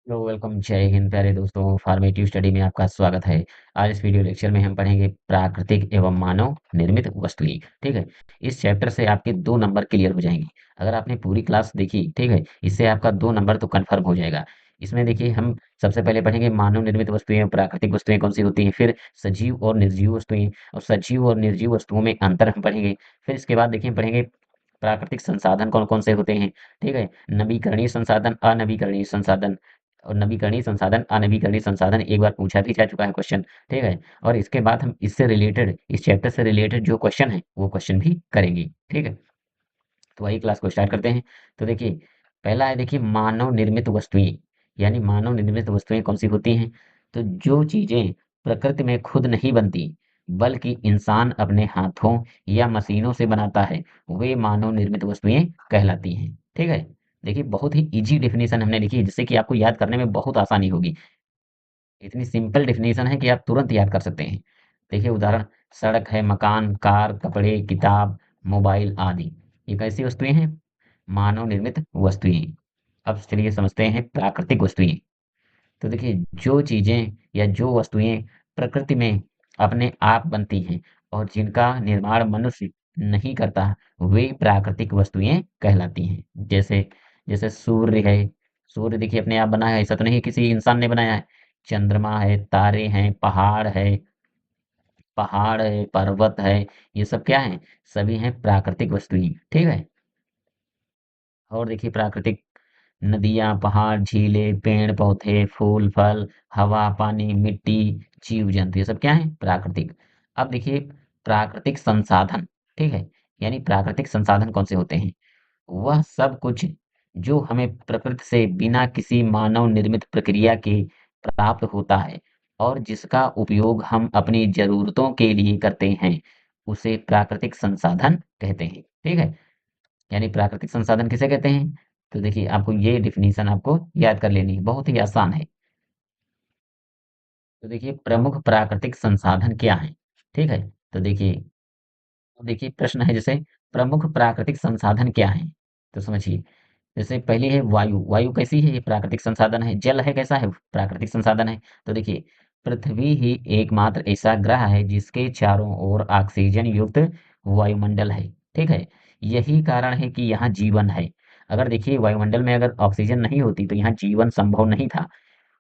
Hello welcome जय हिंद प्यारे दोस्तों फॉर्मेटिव स्टडी में आपका स्वागत है। आज इस वीडियो लेक्चर में हम पढ़ेंगे प्राकृतिक एवं मानव निर्मित वस्तुएं। ठीक है। इस चैप्टर से आपके 2 नंबर क्लियर हो जाएंगे। अगर आपने पूरी क्लास देखी, ठीक है, इससे आपका 2 नंबर तो कंफर्म हो जाएगा। इसमें देखिए हम सबसे पहले पढ़ेंगे मानव निर्मित वस्तुएं और प्राकृतिक वस्तुएं कौन सी होती हैं, फिर सजीव और निर्जीव वस्तुएं, और सजीव और निर्जीव वस्तुओं में अंतर हम पढ़ेंगे। फिर इसके बाद देखिए पढ़ेंगे प्राकृतिक संसाधन कौन कौन से होते हैं। ठीक है। नवीकरणीय संसाधन, अनवीकरणीय संसाधन, और नवीकरणीय संसाधन अनवीकरणीय संसाधन एक बार पूछा भी जा चुका है क्वेश्चन। ठीक है। और इसके बाद हम इससे रिलेटेड, इस चैप्टर से रिलेटेड जो क्वेश्चन है वो क्वेश्चन भी करेंगे। ठीक है। तो वही क्लास को स्टार्ट करते हैं। तो देखिए पहला है, देखिए मानव निर्मित वस्तुएं, यानी मानव निर्मित वस्तुएं कौन सी होती हैं। तो जो चीजें प्रकृति में खुद नहीं बनती बल्कि इंसान अपने हाथों या मशीनों से बनाता है, वे मानव निर्मित वस्तुएं कहलाती हैं। ठीक है। देखिए बहुत ही इजी डेफिनेशन हमने लिखी है, जिससे कि आपको याद करने में बहुत आसानी होगी। इतनी सिंपल डेफिनेशन है कि आप तुरंत याद कर सकते हैं। देखिए उदाहरण, सड़क है, मकान, कार, कपड़े, किताब, मोबाइल आदि, ये कैसी वस्तुएं हैं? मानव निर्मित वस्तुएं। अब चलिए समझते हैं प्राकृतिक वस्तुएं। तो देखिए जो चीजें या जो वस्तुएं प्रकृति में अपने आप बनती हैं और जिनका निर्माण मनुष्य नहीं करता, वे प्राकृतिक वस्तुएं कहलाती हैं। जैसे जैसे सूर्य है। सूर्य देखिए अपने आप बना है, ऐसा तो नहीं किसी इंसान ने बनाया है। चंद्रमा है, तारे हैं, पहाड़ है, पर्वत है, ये सब क्या है? सभी हैं प्राकृतिक वस्तुएं। ठीक है। और देखिए प्राकृतिक नदियाँ, पहाड़, झीलें, पेड़, पौधे, फूल, फल, हवा, पानी, मिट्टी, जीव जंतु, ये सब क्या है? प्राकृतिक। अब देखिए प्राकृतिक संसाधन। ठीक है। यानी प्राकृतिक संसाधन कौन से होते हैं? वह सब कुछ जो हमें प्रकृति से बिना किसी मानव निर्मित प्रक्रिया के प्राप्त होता है और जिसका उपयोग हम अपनी जरूरतों के लिए करते हैं, उसे प्राकृतिक संसाधन कहते हैं। ठीक है। यानी प्राकृतिक संसाधन किसे कहते हैं? तो देखिए आपको ये डिफिनीशन आपको याद कर लेनी है, बहुत ही आसान है। तो देखिए प्रमुख प्राकृतिक संसाधन क्या हैं? ठीक है। तो देखिए प्रश्न है जैसे प्रमुख प्राकृतिक संसाधन क्या हैं? तो समझिए, जैसे पहली है वायु। वायु कैसी है? ये प्राकृतिक संसाधन है। जल है, कैसा है? प्राकृतिक संसाधन है। तो देखिए पृथ्वी ही एकमात्र ऐसा ग्रह है जिसके चारों ओर ऑक्सीजन युक्त वायुमंडल है। ठीक है। यही कारण है कि यहाँ जीवन है। अगर देखिए वायुमंडल में अगर ऑक्सीजन नहीं होती तो यहाँ जीवन संभव नहीं था।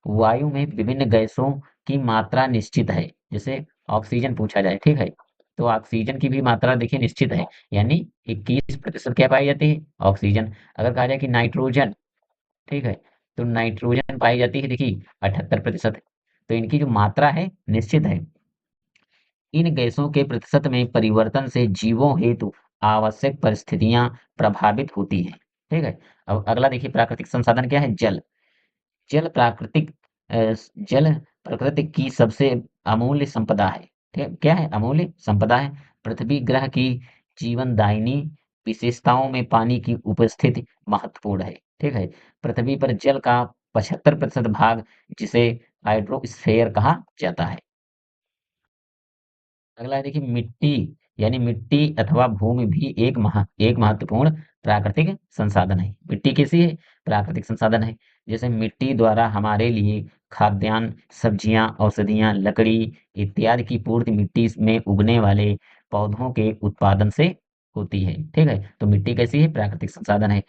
वायु में विभिन्न गैसों की मात्रा निश्चित है। जैसे ऑक्सीजन पूछा जाए, ठीक है, तो ऑक्सीजन की भी मात्रा देखिए निश्चित है। यानी 21% क्या पाई जाती है? ऑक्सीजन। अगर कहा जाए कि नाइट्रोजन, ठीक है, तो नाइट्रोजन पाई जाती है देखिए 78%। तो इनकी जो मात्रा है निश्चित है। इन गैसों के प्रतिशत में परिवर्तन से जीवों हेतु आवश्यक परिस्थितियां प्रभावित होती हैं। ठीक है। अब अगला देखिए प्राकृतिक संसाधन क्या है? जल। जल प्राकृतिक जल प्रकृति की सबसे अमूल्य संपदा है। ठीक, क्या है? अमूल्य संपदा है। पृथ्वी ग्रह की जीवनदायिनी विशेषताओं में पानी की उपस्थिति महत्वपूर्ण है। ठीक है। पृथ्वी पर जल का 75% भाग, जिसे हाइड्रोस्फीयर कहा जाता है। अगला है देखिए मिट्टी। यानी मिट्टी अथवा भूमि भी एक महत्वपूर्ण प्राकृतिक संसाधन है। मिट्टी कैसी है? प्राकृतिक संसाधन है। जैसे मिट्टी द्वारा हमारे लिए खाद्यान्न, सब्जियां, औषधियां, लकड़ी इत्यादि की पूर्ति मिट्टी में उगने वाले पौधों के उत्पादन से होती है। ठीक है। तो मिट्टी कैसी है? प्राकृतिक संसाधन है।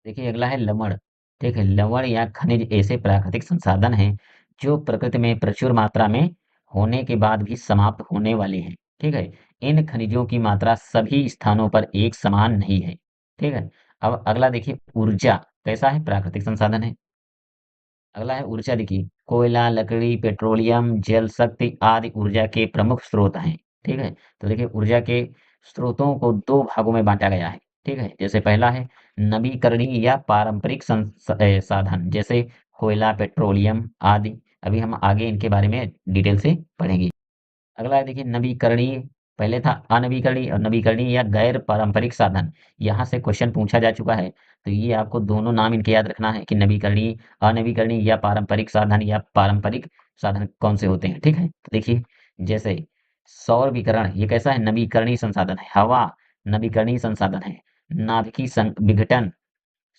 देखिए अगला है लवण। ठीक है। लवण या खनिज ऐसे प्राकृतिक संसाधन हैं जो प्रकृति में प्रचुर मात्रा में होने के बाद भी समाप्त होने वाले हैं। ठीक है। इन खनिजों की मात्रा सभी स्थानों पर एक समान नहीं है। ठीक है। अब अगला देखिए ऊर्जा। कैसा है? प्राकृतिक संसाधन है। अगला है ऊर्जा। देखिए कोयला, लकड़ी, पेट्रोलियम, जल शक्ति आदि ऊर्जा के प्रमुख स्रोत हैं। ठीक है। तो देखिए ऊर्जा के स्रोतों को 2 भागों में बांटा गया है। ठीक है। जैसे पहला है नवीकरणीय या पारंपरिक साधन, जैसे कोयला, पेट्रोलियम आदि। अभी हम आगे इनके बारे में डिटेल से पढ़ेंगे। अगला है देखिए नवीकरणीय। पहले था अनवीकरणीय और नवीकरणीय या गैर पारंपरिक साधन। यहाँ से क्वेश्चन पूछा जा चुका है, तो ये आपको दोनों नाम इनके याद रखना है कि नवीकरणीय, अनवीकरणीय या पारंपरिक साधन, या पारंपरिक साधन कौन से होते हैं। ठीक है। तो देखिए जैसे सौर विकिरण, ये कैसा है? नवीकरणीय संसाधन है। हवा नवीकरणीय संसाधन है। नाभिकीय विघटन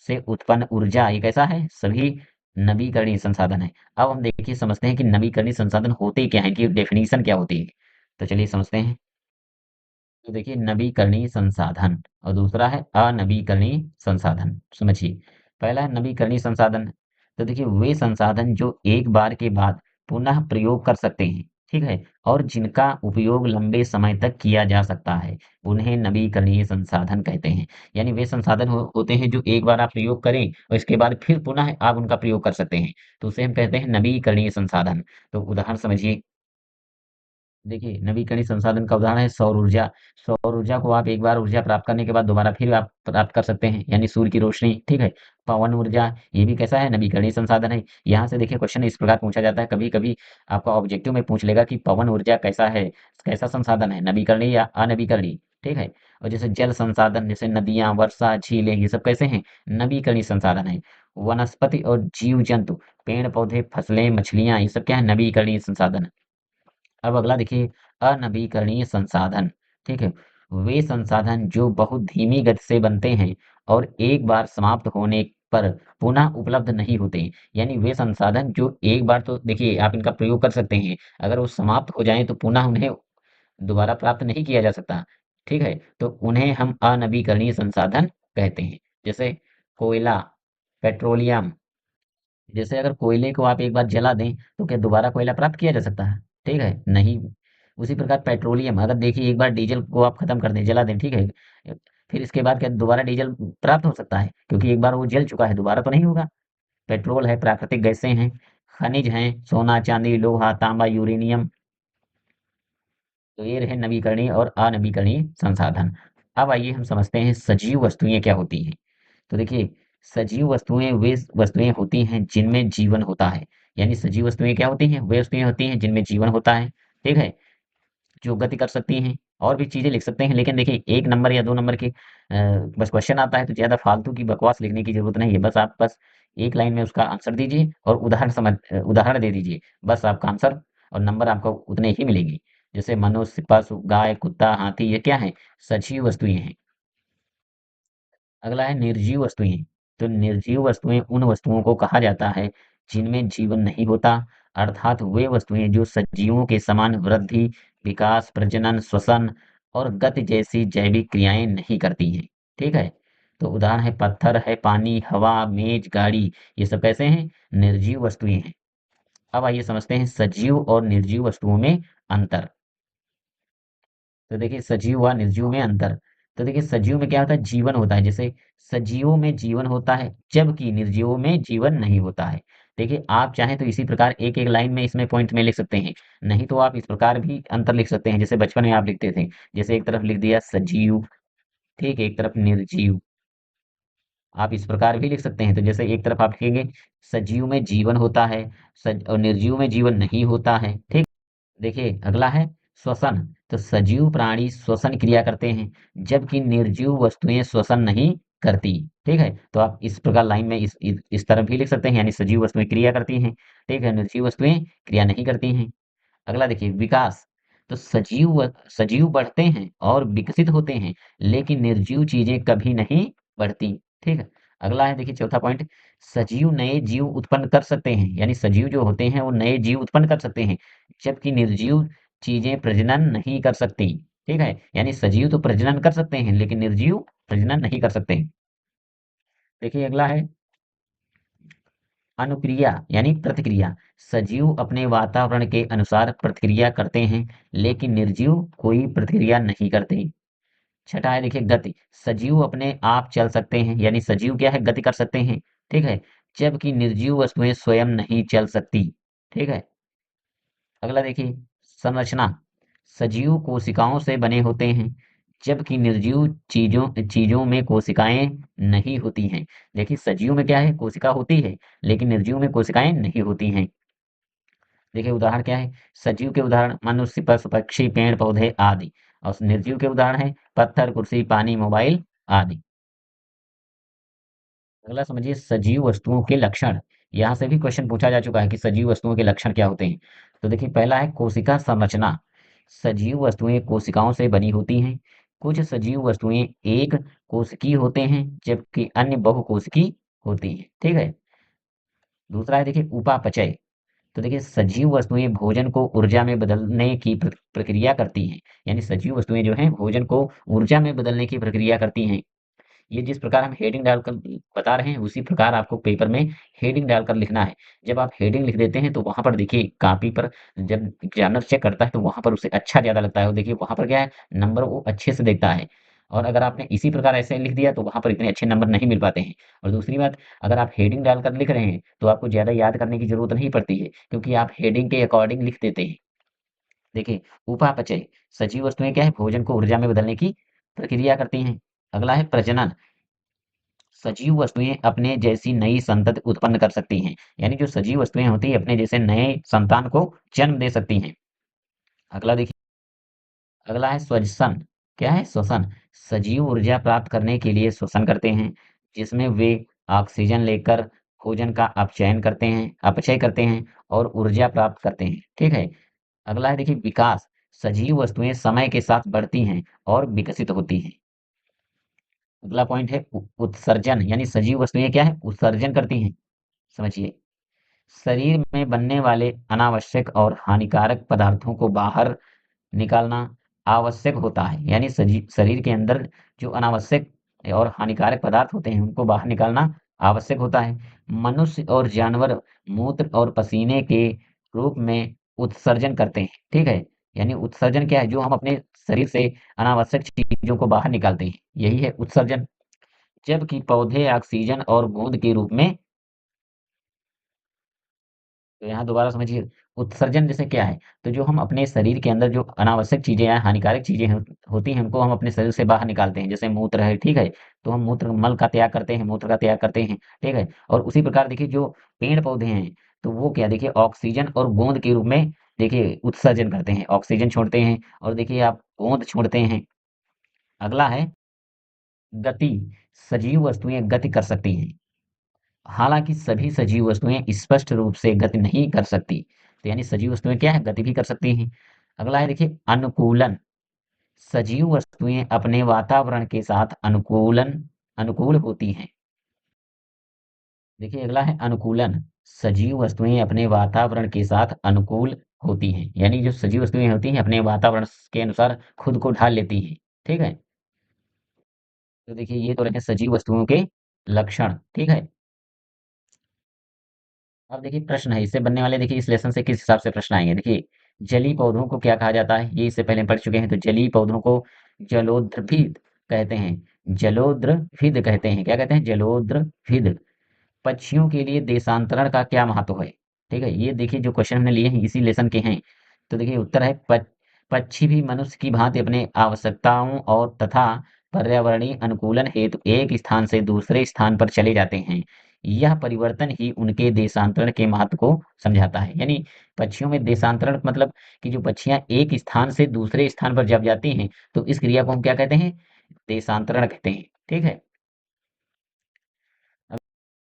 से उत्पन्न ऊर्जा ये कैसा है? सभी नवीकरणीय संसाधन है। अब हम देखिए समझते हैं कि नवीकरणीय संसाधन होते क्या हैं, इनकी डेफिनेशन क्या होती है। तो चलिए समझते हैं। तो देखिए नवीकरणीय संसाधन और दूसरा है अनवीकरणीय संसाधन। समझिए, पहला है नवीकरणीय संसाधन। तो देखिए वे संसाधन जो एक बार के बाद पुनः प्रयोग कर सकते हैं, ठीक है, और जिनका उपयोग लंबे समय तक किया जा सकता है, उन्हें नवीकरणीय संसाधन कहते हैं। यानी वे संसाधन होते हैं जो एक बार आप प्रयोग करें और इसके बाद फिर पुनः आप उनका प्रयोग कर सकते हैं, तो उसे हम कहते हैं नवीकरणीय संसाधन। तो उदाहरण समझिए। देखिए, नवीकरणीय संसाधन का उदाहरण है सौर ऊर्जा। सौर ऊर्जा को आप एक बार ऊर्जा प्राप्त करने के बाद दोबारा फिर आप प्राप्त कर सकते हैं, यानी सूर्य की रोशनी, ठीक है। पवन ऊर्जा, ये भी कैसा है? नवीकरणीय संसाधन है। यहाँ से देखिए क्वेश्चन इस प्रकार पूछा जाता है, कभी-कभी आपका ऑब्जेक्टिव में पूछ लेगा कि पवन ऊर्जा कैसा है? कैसा संसाधन है? नवीकरणीय या अनवीकरणीय, ठीक है। और जैसे जल संसाधन, जैसे नदियाँ, वर्षा, झीलें, ये सब कैसे हैं? नवीकरणीय संसाधन है। वनस्पति और जीव-जंतु, पेड़-पौधे, फसलें, मछलियाँ, ये सब क्या है? नवीकरणीय संसाधन है। अब अगला देखिए अनवीकरणीय संसाधन, ठीक है। वे संसाधन जो बहुत धीमी गति से बनते हैं और एक बार समाप्त होने पर पुनः उपलब्ध नहीं होते। यानी वे संसाधन जो एक बार तो देखिए आप इनका प्रयोग कर सकते हैं, अगर वो समाप्त हो जाएं तो पुनः उन्हें दोबारा प्राप्त नहीं किया जा सकता, ठीक है। तो उन्हें हम अनवीकरणीय संसाधन कहते हैं। जैसे कोयला, पेट्रोलियम, जैसे अगर कोयले को आप एक बार जला दें तो क्या दोबारा कोयला प्राप्त किया जा सकता है? ठीक है, नहीं। उसी प्रकार पेट्रोलियम, अगर देखिए एक बार डीजल को आप खत्म कर दें, जला दें, ठीक है, फिर इसके बाद क्या दोबारा डीजल प्राप्त हो सकता है? क्योंकि एक बार वो जल चुका है, दोबारा तो नहीं होगा। पेट्रोल है, प्राकृतिक गैसें हैं, खनिज हैं, सोना, चांदी, लोहा, तांबा, यूरेनियम। तो ये रहे नवीकरणीय और अनवीकरणीय संसाधन। अब आइए हम समझते हैं सजीव वस्तुएं क्या होती हैं। तो देखिए सजीव वस्तुएं वे वस्तुएं होती हैं जिनमें जीवन होता है। यानी सजीव वस्तुएं क्या होती हैं? वे वस्तुएं होती हैं जिनमें जीवन होता है, ठीक है, जो गति कर सकती हैं। और भी चीजें लिख सकते हैं, लेकिन देखिए 1 नंबर या 2 नंबर के बस क्वेश्चन आता है तो ज्यादा फालतू की बकवास लिखने की जरूरत नहीं है। बस आप बस एक लाइन में उसका आंसर दीजिए और उदाहरण दे दीजिए, बस आपका आंसर और नंबर आपको उतने ही मिलेंगे। जैसे मनुष्य, पशु, गाय, कुत्ता, हाथी, ये क्या है? सजीव वस्तुएं हैं। अगला है निर्जीव वस्तुएं। तो निर्जीव वस्तुएं उन वस्तुओं को कहा जाता है जिनमें जीवन नहीं होता, अर्थात वे वस्तुएं जो सजीवों के समान वृद्धि, विकास, प्रजनन, श्वसन और गति जैसी जैविक क्रियाएं नहीं करती हैं, ठीक है। तो उदाहरण है पत्थर है, पानी, हवा, मेज, गाड़ी, ये सब कैसे हैं? निर्जीव वस्तुएं हैं। अब आइए समझते हैं सजीव और निर्जीव वस्तुओं में अंतर। तो देखिए सजीव व निर्जीव में अंतर। तो देखिए सजीव में क्या होता है? जीवन होता है। जैसे सजीवों में जीवन होता है जबकि निर्जीवों में जीवन नहीं होता है। देखिए आप चाहें तो इसी प्रकार एक एक लाइन में इसमें पॉइंट में लिख सकते हैं, नहीं तो आप इस प्रकार भी अंतर लिख सकते हैं जैसे बचपन में आप लिखते थे। जैसे एक तरफ लिख दिया सजीव, ठीक है, एक तरफ निर्जीव। आप इस प्रकार भी लिख सकते हैं। तो जैसे एक तरफ आप लिखेंगे सजीव में जीवन होता है, और निर्जीव में जीवन नहीं होता है, ठीक। देखिए अगला है श्वसन। तो सजीव प्राणी श्वसन क्रिया करते हैं जबकि निर्जीव वस्तुएं श्वसन नहीं करती, ठीक है। तो आप इस प्रकार लाइन में इस तरफ भी लिख सकते हैं, यानी सजीव वस्तुएं क्रिया करती हैं, ठीक है, निर्जीव वस्तुएं क्रिया नहीं करती हैं। अगला देखिए विकास। तो सजीव बढ़ते हैं और विकसित होते हैं, लेकिन निर्जीव चीजें कभी नहीं बढ़ती, ठीक है। अगला है देखिए चौथा पॉइंट, सजीव नए जीव उत्पन्न कर सकते हैं। यानी सजीव जो होते हैं वो नए जीव उत्पन्न कर सकते हैं, जबकि निर्जीव चीजें प्रजनन नहीं कर सकती, ठीक है। यानी सजीव तो प्रजनन कर सकते हैं लेकिन निर्जीव प्रजनन नहीं कर सकते। देखिए अगला है अनुक्रिया यानी प्रतिक्रिया। सजीव अपने वातावरण के अनुसार प्रतिक्रिया करते हैं, लेकिन निर्जीव कोई प्रतिक्रिया नहीं करते। छठा है देखिए गति। सजीव अपने आप चल सकते हैं, यानी सजीव क्या है? गति कर सकते हैं, ठीक है, जबकि निर्जीव वस्तुएं स्वयं नहीं चल सकती, ठीक है। अगला देखिए संरचना। सजीव कोशिकाओं से बने होते हैं, जबकि निर्जीव चीजों चीजों में कोशिकाएं नहीं होती हैं। देखिए सजीव में क्या है? कोशिका होती है, लेकिन निर्जीव में कोशिकाएं नहीं होती हैं। देखिए उदाहरण क्या है? सजीव के उदाहरण मनुष्य, पशु, पक्षी, पेड़, पौधे आदि। और निर्जीव के उदाहरण है पत्थर, कुर्सी, पानी, मोबाइल आदि। अगला समझिए सजीव वस्तुओं के लक्षण। यहाँ से भी क्वेश्चन पूछा जा चुका है कि सजीव वस्तुओं के लक्षण क्या होते हैं। तो देखिए पहला है कोशिका संरचना। सजीव वस्तुएं कोशिकाओं से बनी होती हैं। कुछ सजीव वस्तुएं एक कोशिकीय होते हैं जबकि अन्य बहुकोशिकीय होती हैं। ठीक है। दूसरा है देखिए उपापचय। तो देखिए सजीव वस्तुएं भोजन को ऊर्जा में बदलने की प्रक्रिया करती हैं। यानी सजीव वस्तुएं जो हैं भोजन को ऊर्जा में बदलने की प्रक्रिया करती हैं। ये जिस प्रकार हम हेडिंग डालकर बता रहे हैं उसी प्रकार आपको पेपर में हेडिंग डालकर लिखना है। जब आप हेडिंग लिख देते हैं तो वहां पर देखिए कॉपी पर जब एग्जामिनर चेक करता है तो वहां पर उसे अच्छा ज्यादा लगता है और देखिए वहां पर क्या है नंबर वो अच्छे से देखता है। और अगर आपने इसी प्रकार ऐसे लिख दिया तो वहां पर इतने अच्छे नंबर नहीं मिल पाते हैं। और दूसरी बात, अगर आप हेडिंग डालकर लिख रहे हैं तो आपको ज्यादा याद करने की जरूरत नहीं पड़ती है क्योंकि आप हेडिंग के अकॉर्डिंग लिख देते हैं। देखिए उपापचय, सजीव वस्तुएं क्या है भोजन को ऊर्जा में बदलने की प्रक्रिया करती हैं। अगला है प्रजनन। सजीव वस्तुएं अपने जैसी नई संतति उत्पन्न कर सकती हैं। यानी जो सजीव वस्तुएं होती हैं अपने जैसे नए संतान को जन्म दे सकती हैं। अगला देखिए, अगला है श्वसन। क्या है श्वसन? सजीव ऊर्जा प्राप्त करने के लिए श्वसन करते हैं जिसमें वे ऑक्सीजन लेकर भोजन का अपचय करते हैं और ऊर्जा प्राप्त करते हैं। ठीक है। अगला है देखिए विकास। सजीव वस्तुएं समय के साथ बढ़ती हैं और विकसित होती हैं। अगला पॉइंट है उत्सर्जन। यानी सजीव वस्तुएं क्या है उत्सर्जन करती हैं। समझिए, शरीर में बनने वाले अनावश्यक और हानिकारक पदार्थों को बाहर निकालना आवश्यक होता है। यानी शरीर के अंदर जो अनावश्यक और हानिकारक पदार्थ होते हैं उनको बाहर निकालना आवश्यक होता है। मनुष्य और जानवर मूत्र और पसीने के रूप में उत्सर्जन करते हैं। ठीक है। यानी उत्सर्जन क्या है जो हम अपने शरीर से अनावश्यक चीजों को बाहर निकालते हैं यही है उत्सर्जन। जबकि पौधे ऑक्सीजन और गोंद के रूप में, तो यहाँ दोबारा समझिए उत्सर्जन जैसे क्या है, तो जो हम अपने शरीर के अंदर जो अनावश्यक चीजें या हानिकारक चीजें होती हैं हमको हम अपने शरीर से बाहर निकालते हैं जैसे मूत्र है। ठीक है। तो हम मूत्र मल का त्याग करते हैं मूत्र का त्याग करते हैं। ठीक है। और उसी प्रकार देखिए जो पेड़ पौधे हैं तो वो क्या देखिए ऑक्सीजन और गोंद के रूप में देखिए उत्सर्जन करते हैं ऑक्सीजन छोड़ते हैं और देखिए आप गोंद छोड़ते हैं। अगला है गति। सजीव वस्तुएं गति कर सकती हैं। हालांकि सभी सजीव वस्तुएं स्पष्ट रूप से गति नहीं कर सकती। तो यानी सजीव वस्तुएं क्या है गति भी कर सकती हैं। अगला है देखिए अनुकूलन। सजीव वस्तुएं अपने वातावरण के साथ अनुकूल होती हैं। देखिए अगला है अनुकूलन। सजीव वस्तुएं अपने वातावरण के साथ अनुकूल होती हैं। यानी जो सजीव वस्तुएं होती हैं अपने वातावरण के अनुसार खुद को ढाल लेती हैं। ठीक है। तो देखिए ये तो रहे सजीव वस्तुओं के लक्षण। ठीक है। अब देखिए प्रश्न है इससे बनने वाले, देखिए इस लेसन से किस हिसाब से प्रश्न आएंगे। देखिए जलीय पौधों को क्या कहा जाता है ये इससे पहले पढ़ चुके हैं। तो जलीय पौधों को जलोद्रभिद कहते हैं। जलोद्रभिद कहते हैं। क्या कहते हैं जलोद्रभिद। पक्षियों के लिए देशांतरण का क्या महत्व है? ठीक है। ये देखिए जो क्वेश्चन हमने लिए हैं इसी लेसन के हैं। तो देखिए उत्तर है पक्षी भी मनुष्य की भांति अपने आवश्यकताओं और तथा पर्यावरणीय अनुकूलन हेतु एक स्थान से दूसरे स्थान पर चले जाते हैं। यह परिवर्तन ही उनके देशांतरण के महत्व को समझाता है। यानी पक्षियों में देशांतरण मतलब कि जो पक्षियां एक स्थान से दूसरे स्थान पर जब जाती हैं तो इस क्रिया को हम क्या कहते हैं देशांतरण कहते हैं। ठीक है।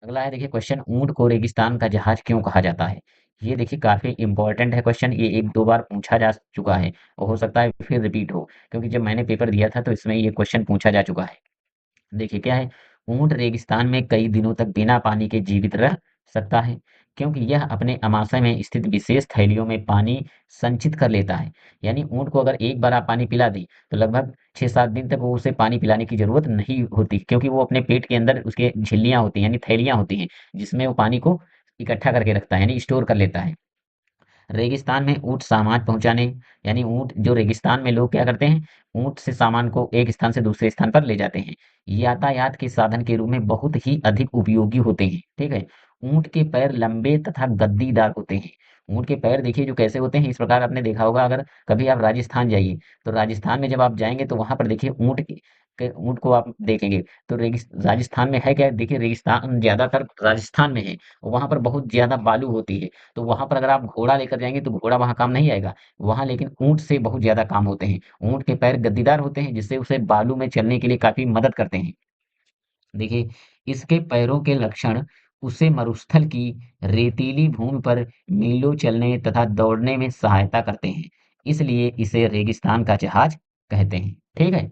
अगला है देखिए क्वेश्चन, ऊंट को रेगिस्तान का जहाज क्यों कहा जाता है? ये देखिए काफी इंपॉर्टेंट है क्वेश्चन। ये एक दो बार पूछा जा चुका है और हो सकता है फिर रिपीट हो क्योंकि जब मैंने पेपर दिया था तो इसमें ये क्वेश्चन पूछा जा चुका है। देखिए क्या है, ऊंट रेगिस्तान में कई दिनों तक बिना पानी के जीवित रह सकता है क्योंकि यह अपने आमाशय में स्थित विशेष थैलियों में पानी संचित कर लेता है। यानी ऊंट को अगर एक बार आप पानी पिला दें तो लगभग 6-7 दिन तक वो उसे पानी पिलाने की जरूरत नहीं होती क्योंकि वो अपने पेट के अंदर उसके झिल्लियां होती हैं यानी थैलियां होती हैं जिसमें वो पानी को इकट्ठा करके रखता है यानी स्टोर कर लेता है। रेगिस्तान में ऊँट सामान पहुँचाने, यानी ऊँट जो रेगिस्तान में लोग क्या करते हैं, ऊँट से सामान को एक स्थान से दूसरे स्थान पर ले जाते हैं। यातायात के साधन के रूप में बहुत ही अधिक उपयोगी होते हैं। ठीक है। ऊँट के पैर लंबे तथा गद्दीदार होते हैं। ऊँट के पैर देखिए जो कैसे होते हैं इस प्रकार आपने देखा होगा अगर कभी आप राजस्थान जाइए तो राजस्थान में जब आप जाएंगे तो वहां पर देखिए ऊँट को आप देखेंगे तो राजस्थान में है क्या देखिए रेगिस्तान ज्यादातर राजस्थान में है। वहां पर बहुत ज्यादा बालू होती है तो वहां पर अगर आप घोड़ा लेकर जाएंगे तो घोड़ा वहां काम नहीं आएगा। वहां लेकिन ऊंट से बहुत ज्यादा काम होते हैं। ऊंट के पैर गद्दीदार होते हैं जिससे उसे बालू में चलने के लिए काफी मदद करते हैं। देखिए इसके पैरों के लक्षण उसे मरुस्थल की रेतीली भूमि पर मीलों चलने तथा दौड़ने में सहायता करते हैं। इसलिए इसे रेगिस्तान का जहाज कहते हैं। ठीक है।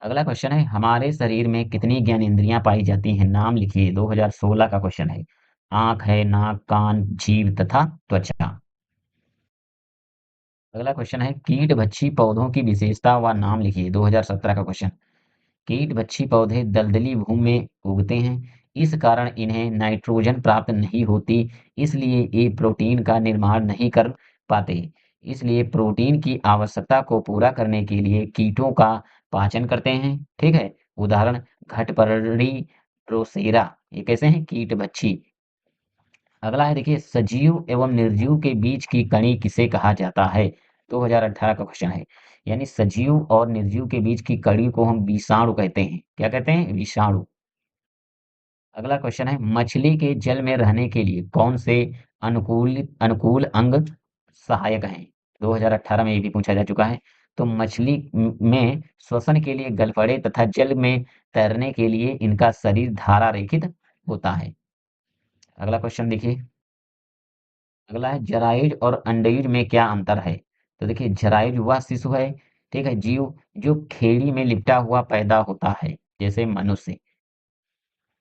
अगला क्वेश्चन है, हमारे शरीर में कितनी ज्ञानेंद्रियां पाई जाती हैं, नाम लिखिए। 2016 का क्वेश्चन है। आंख है, नाक, कान, जीभ तथा त्वचा। अगला क्वेश्चन है, कीट भक्षी पौधों की विशेषता व नाम लिखिए। 2017 का क्वेश्चन। कीट भक्षी पौधे दलदली भूमि में उगते हैं, इस कारण इन्हें नाइट्रोजन प्राप्त नहीं होती, इसलिए ये प्रोटीन का निर्माण नहीं कर पाते। इसलिए प्रोटीन की आवश्यकता को पूरा करने के लिए कीटों का पाचन करते हैं। ठीक है। उदाहरण, घटपर्णी, ड्रोसेरा, ये कैसे हैं? कीट भक्षी। अगला है, देखिए, सजीव एवं निर्जीव के बीच की कणी किसे कहा जाता है? 2018 का क्वेश्चन है। यानी सजीव और निर्जीव के बीच की कड़ी को हम विषाणु कहते हैं। क्या कहते हैं? विषाणु। अगला क्वेश्चन है, मछली के जल में रहने के लिए कौन से अनुकूल अनुकूल अंग सहायक हैं? 2018 में ये भी पूछा जा चुका है। तो मछली में श्वसन के लिए गलफड़े तथा जल में तैरने के लिए इनका शरीर धारा रेखित होता है। अगला क्वेश्चन देखिए। अगला है, जरायुज और अंडयुज में क्या अंतर है? तो देखिए, जरायुज वह शिशु है, ठीक है, जीव, जो खेड़ी में लिपटा हुआ पैदा होता है, जैसे मनुष्य।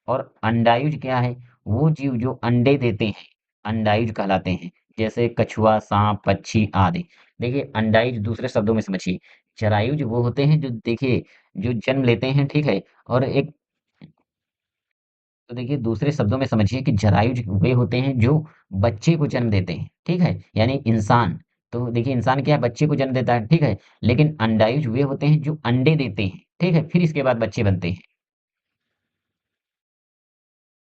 और अंडायुज क्या है? वो जीव जो अंडे देते हैं, अंडायुज कहलाते हैं, जैसे कछुआ, सांप, पक्षी आदि। देखिए, अंडायुज दूसरे शब्दों में समझिए। जरायुज वो होते हैं जो, देखिए, जो जन्म लेते हैं, ठीक है। और एक, तो देखिए, दूसरे शब्दों में समझिए कि जरायुज वे होते हैं जो बच्चे को जन्म देते हैं, ठीक है, यानी इंसान। तो देखिए, इंसान क्या है? बच्चे को जन्म देता है, ठीक है। लेकिन अंडायुज वे होते हैं जो अंडे देते हैं, ठीक है, फिर इसके बाद बच्चे बनते हैं।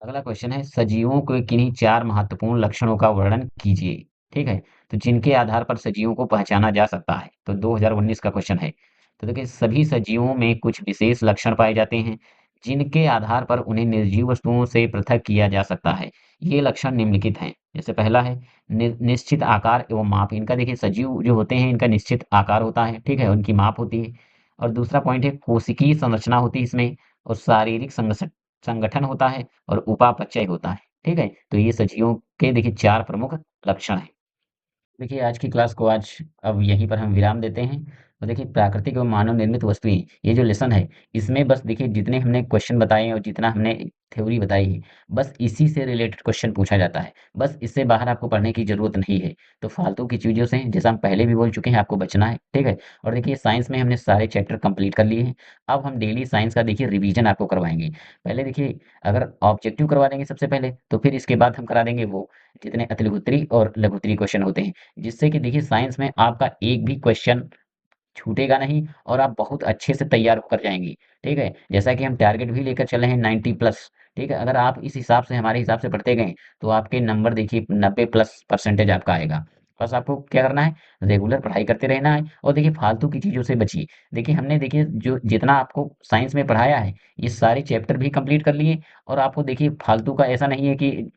अगला क्वेश्चन है, सजीवों के किन्हीं चार महत्वपूर्ण लक्षणों का वर्णन कीजिए। ठीक है। तो जिनके आधार पर सजीवों को पहचाना जा सकता है। तो 2019 का क्वेश्चन है। तो देखिए, सभी सजीवों में कुछ विशेष लक्षण पाए जाते हैं, जिनके आधार पर उन्हें निर्जीव वस्तुओं से पृथक किया जा सकता है। ये लक्षण निम्नलिखित हैं। जैसे पहला है, निश्चित आकार एवं माप। इनका देखिए, सजीव जो होते हैं, इनका निश्चित आकार होता है, ठीक है, उनकी माप होती है। और दूसरा पॉइंट है, कोशिकीय संरचना होती है इसमें। और शारीरिक संगठन होता है। और उपापचय होता है। ठीक है? तो ये सजीवों के देखिए 4 प्रमुख लक्षण हैं। देखिए, आज की क्लास को आज अब यहीं पर हम विराम देते हैं। और देखिए, प्राकृतिक एवं मानव निर्मित वस्तुएं, ये जो लेसन है, इसमें बस देखिए, जितने हमने क्वेश्चन बताए हैं और जितना हमने थ्योरी बताई है, बस इसी से रिलेटेड क्वेश्चन पूछा जाता है। बस इससे बाहर आपको पढ़ने की जरूरत नहीं है। तो फालतू की चीजों से, जैसा हम पहले भी बोल चुके हैं, आपको बचना है। ठीक है। और देखिए, साइंस में हमने सारे चैप्टर कंप्लीट कर लिए हैं। अब हम डेली साइंस का देखिए रिवीजन आपको करवाएंगे। पहले देखिए, अगर ऑब्जेक्टिव करवा देंगे सबसे पहले, तो फिर इसके बाद हम करा देंगे वो जितने अतिलघुत्री और लघुत्री क्वेश्चन होते हैं, जिससे कि देखिए, साइंस में आपका एक भी क्वेश्चन छूटेगा नहीं और आप बहुत अच्छे से तैयार होकर जाएंगे। ठीक है। जैसा कि हम टारगेट भी लेकर चले हैं 90 प्लस। ठीक है। अगर आप इस हिसाब से, हमारे हिसाब से पढ़ते गए, तो आपके नंबर देखिए 90 प्लस परसेंटेज आपका आएगा। बस आपको क्या करना है? रेगुलर पढ़ाई करते रहना है। और देखिए, फालतू की चीजों से बचिए। देखिए, हमने देखिए जो जितना आपको साइंस में पढ़ाया है, ये सारे चैप्टर भी कंप्लीट कर लिए। और आपको देखिए, फालतू का ऐसा नहीं है कि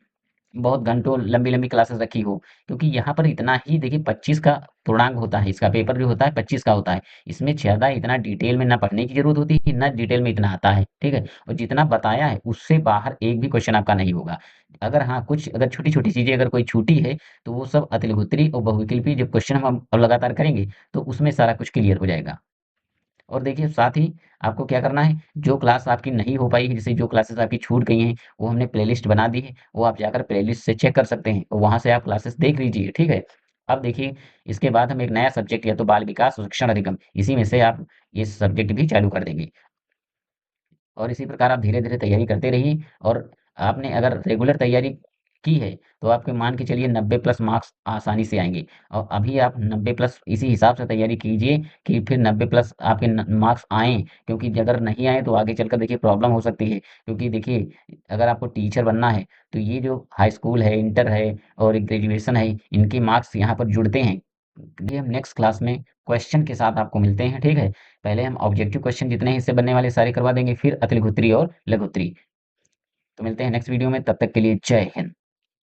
बहुत घंटों लंबी-लंबी क्लासेस रखी हो, क्योंकि यहाँ पर इतना ही देखिए 25 का पूर्णांक होता है, इसका पेपर जो होता है 25 का होता है। इसमें ज़्यादा इतना डिटेल में ना पढ़ने की ज़रूरत होती है, ना डिटेल में इतना आता है, ठीक है? और जितना बताया है, उससे बाहर एक भी क्वेश्चन आपका नहीं होगा। अगर हाँ, कुछ अगर छोटी-छोटी चीज़ें अगर कोई छूटी है, तो वो सब अतिलघुत्री और बहुविकल्पी जब क्वेश्चन हम अब लगातार करेंगे, तो उसमें सारा कुछ क्लियर हो जाएगा। और देखिए, साथ ही आपको क्या करना है, जो क्लास आपकी नहीं हो पाई है, जैसे जो क्लासेस आपकी छूट गई हैं, वो हमने प्लेलिस्ट बना दी है, वो आप जाकर प्लेलिस्ट से चेक कर सकते हैं और वहाँ से आप क्लासेस देख लीजिए, ठीक है? अब देखिए, इसके बाद हम एक नया सब्जेक्ट, या तो बाल विकास और शिक्षण अधिगम, इसी में से आप ये सब्जेक्ट भी चालू कर देंगे। और इसी प्रकार आप धीरे-धीरे तैयारी करते रहिए। और आपने अगर रेगुलर तैयारी की है, तो आपके मान के चलिए 90 प्लस मार्क्स आसानी से आएँगे। और अभी आप 90 प्लस इसी हिसाब से तैयारी कीजिए कि फिर 90 प्लस आपके न मार्क्स आएँ, क्योंकि अगर नहीं आए तो आगे चलकर देखिए प्रॉब्लम हो सकती है। क्योंकि देखिए, अगर आपको टीचर बनना है, तो ये जो हाई स्कूल है, इंटर है और ग्रेजुएशन है, इनके मार्क्स यहाँ पर जुड़ते हैं। ये हम नेक्स्ट क्लास में क्वेश्चन के साथ आपको मिलते हैं, ठीक है? पहले हम ऑब्जेक्टिव क्वेश्चन जितने हिस्से बनने वाले सारे करवा देंगे, फिर अतिलघुत्री और लघुत्री। तो मिलते हैं नेक्स्ट वीडियो में, तब तक के लिए जय हिंद।